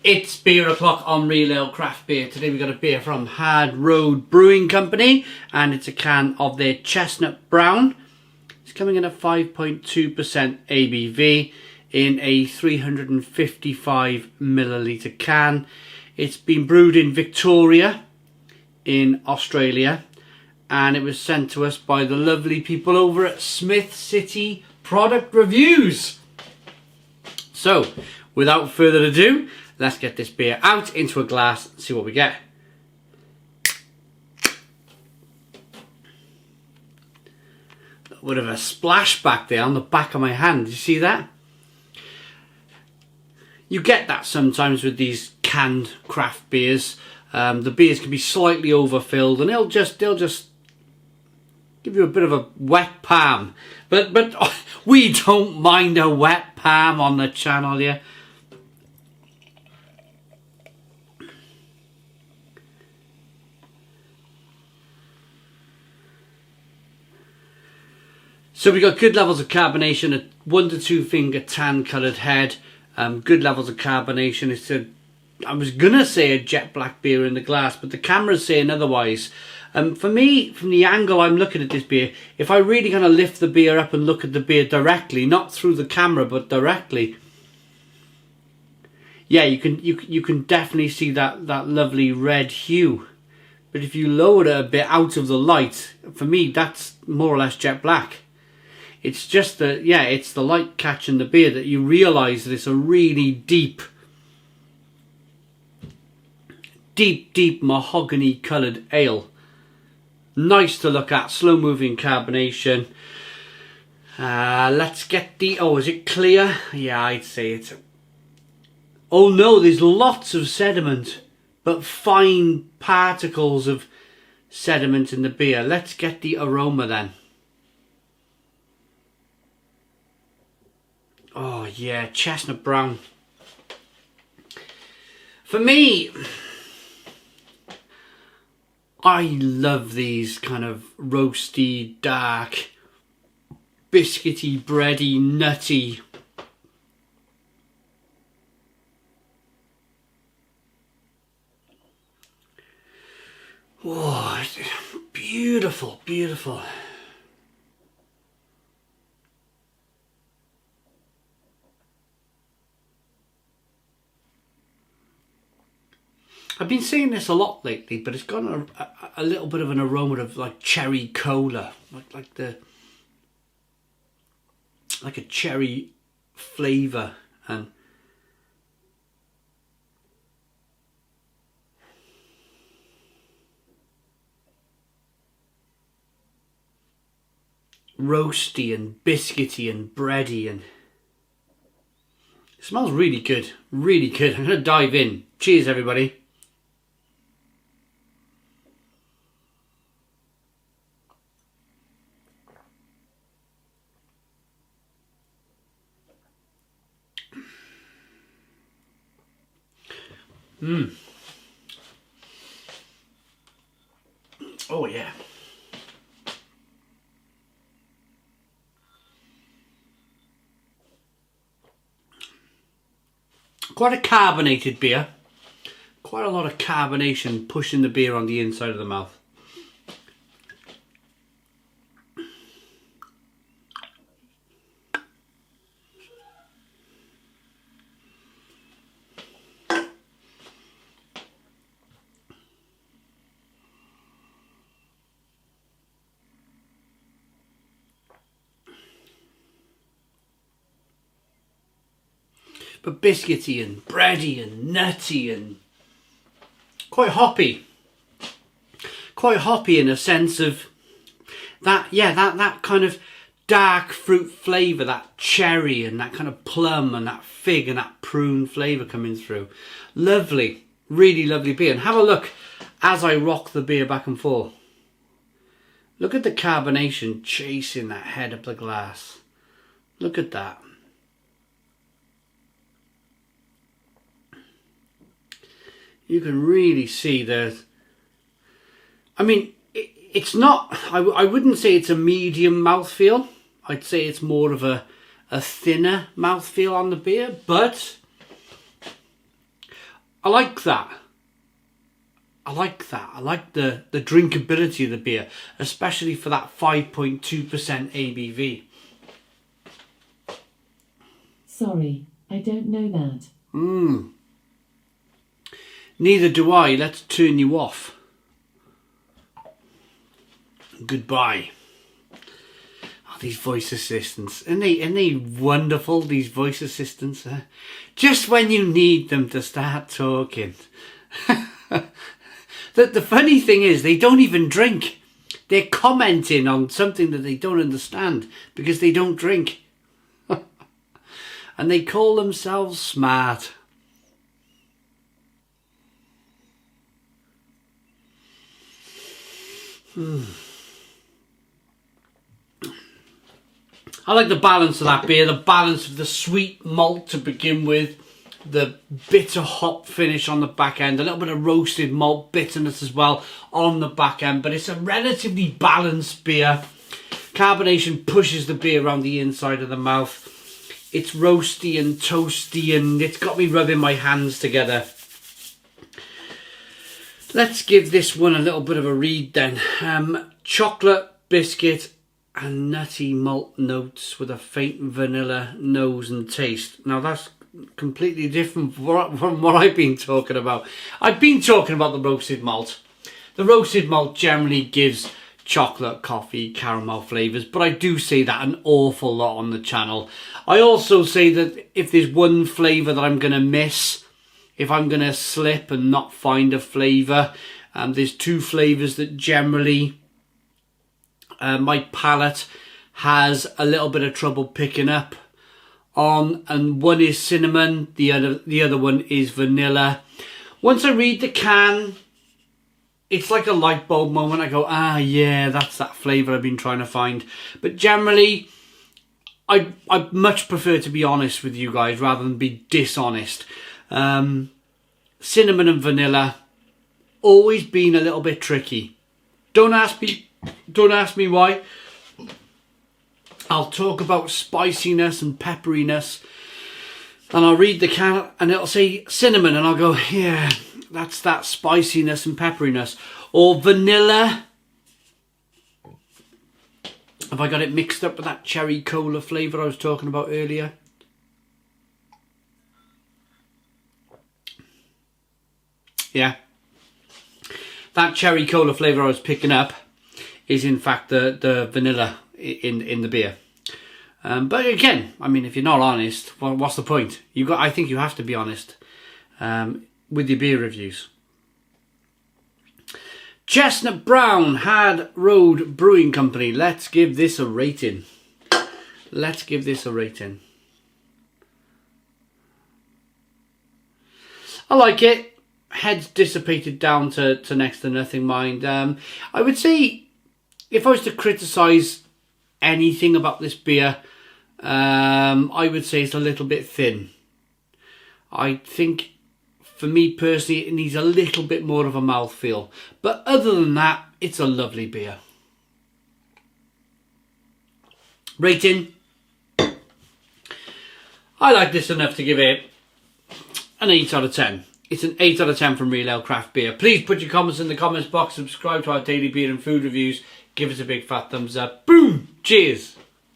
It's beer o'clock on Real Ale Craft Beer. Today we got a beer from Hard Road Brewing Company, and it's a can of their Chestnut Brown. It's coming in at 5.2% ABV in a 355 milliliter can. It's been brewed in Victoria in Australia, and it was sent to us by the lovely people over at Smith City Product Reviews. So, without further ado, let's get this beer out into a glass and see what we get. A little bit of a splashback there on the back of my hand. Did you see that? You get that sometimes with these canned craft beers. The beers can be slightly overfilled, and they'll just give you a bit of a wet palm. But we don't mind a wet palm on the channel here. So we got good levels of carbonation, a 1 to 2 finger tan coloured head, good levels of carbonation. It's I was gonna say a jet black beer in the glass, but the camera's saying otherwise. For me, from the angle I'm looking at this beer, if I really kind of lift the beer up and look at the beer directly, not through the camera but directly, yeah, you can definitely see that lovely red hue. But if you lower it a bit out of the light, for me that's more or less jet black. It's just it's the light catching the beer that you realise that it's a really deep mahogany coloured ale. Nice to look at, slow moving carbonation. Let's get the, is it clear? Yeah, I'd say it's, oh no, there's lots of sediment, but fine particles of sediment in the beer. Let's get the aroma then. Oh yeah, Chestnut Brown. For me, I love these kind of roasty, dark, biscuity, bready, nutty. Oh, beautiful, beautiful. I've been saying this a lot lately, but it's got a little bit of an aroma of like cherry cola, like a cherry flavour, and roasty and biscuity and bready, and it smells really good, really good. I'm gonna dive in. Cheers, everybody. Oh yeah. Quite a carbonated beer. Quite a lot of carbonation pushing the beer on the inside of the mouth. But biscuity and bready and nutty and quite hoppy. Quite hoppy in a sense of that, yeah, that kind of dark fruit flavour, that cherry and that kind of plum and that fig and that prune flavour coming through. Lovely, really lovely beer. And have a look as I rock the beer back and forth. Look at the carbonation chasing that head up the glass. Look at that. You can really see there's, I mean, it's not, I wouldn't say it's a medium mouthfeel. I'd say it's more of a thinner mouthfeel on the beer, but I like that. I like that. I like the drinkability of the beer, especially for that 5.2% ABV. Sorry, I don't know that. Neither do I. Let's turn you off. Goodbye. Oh, these voice assistants. Aren't they wonderful, these voice assistants? Just when you need them to start talking. The funny thing is, they don't even drink. They're commenting on something that they don't understand because they don't drink. And they call themselves smart. I like the balance of that beer, the balance of the sweet malt to begin with, the bitter hop finish on the back end, a little bit of roasted malt bitterness as well on the back end, but it's a relatively balanced beer. Carbonation pushes the beer around the inside of the mouth. It's roasty and toasty and it's got me rubbing my hands together. Let's give this one a little bit of a read then. Chocolate, biscuit and nutty malt notes with a faint vanilla nose and taste. Now that's completely different from what I've been talking about. I've been talking about the roasted malt. The roasted malt generally gives chocolate, coffee, caramel flavours, but I do say that an awful lot on the channel. I also say that if there's one flavour that I'm going to miss, if I'm going to slip and not find a flavour, there's two flavours that generally my palate has a little bit of trouble picking up on, and one is cinnamon, the other one is vanilla. Once I read the can, it's like a light bulb moment. I go, ah, yeah, that's that flavour I've been trying to find. But generally, I much prefer to be honest with you guys rather than be dishonest. Cinnamon and vanilla, always been a little bit tricky. Don't ask me why. I'll talk about spiciness and pepperiness, and I'll read the can and it'll say cinnamon, and I'll go, yeah, that's that spiciness and pepperiness. Or vanilla. Have I got it mixed up with that cherry cola flavour I was talking about earlier? Yeah. That cherry cola flavour I was picking up is in fact the vanilla in the beer. But again, I mean, if you're not honest, well, what's the point? I think you have to be honest with your beer reviews. Chestnut Brown, Hard Road Brewing Company. Let's give this a rating. Let's give this a rating. I like it. Head's dissipated down to next to nothing, mind. I would say, if I was to criticise anything about this beer, I would say it's a little bit thin. I think, for me personally, it needs a little bit more of a mouthfeel. But other than that, it's a lovely beer. Rating. I like this enough to give it an 8 out of 10. It's an 8 out of 10 from Real Ale Craft Beer. Please put your comments in the comments box. Subscribe to our daily beer and food reviews. Give us a big fat thumbs up. Boom! Cheers!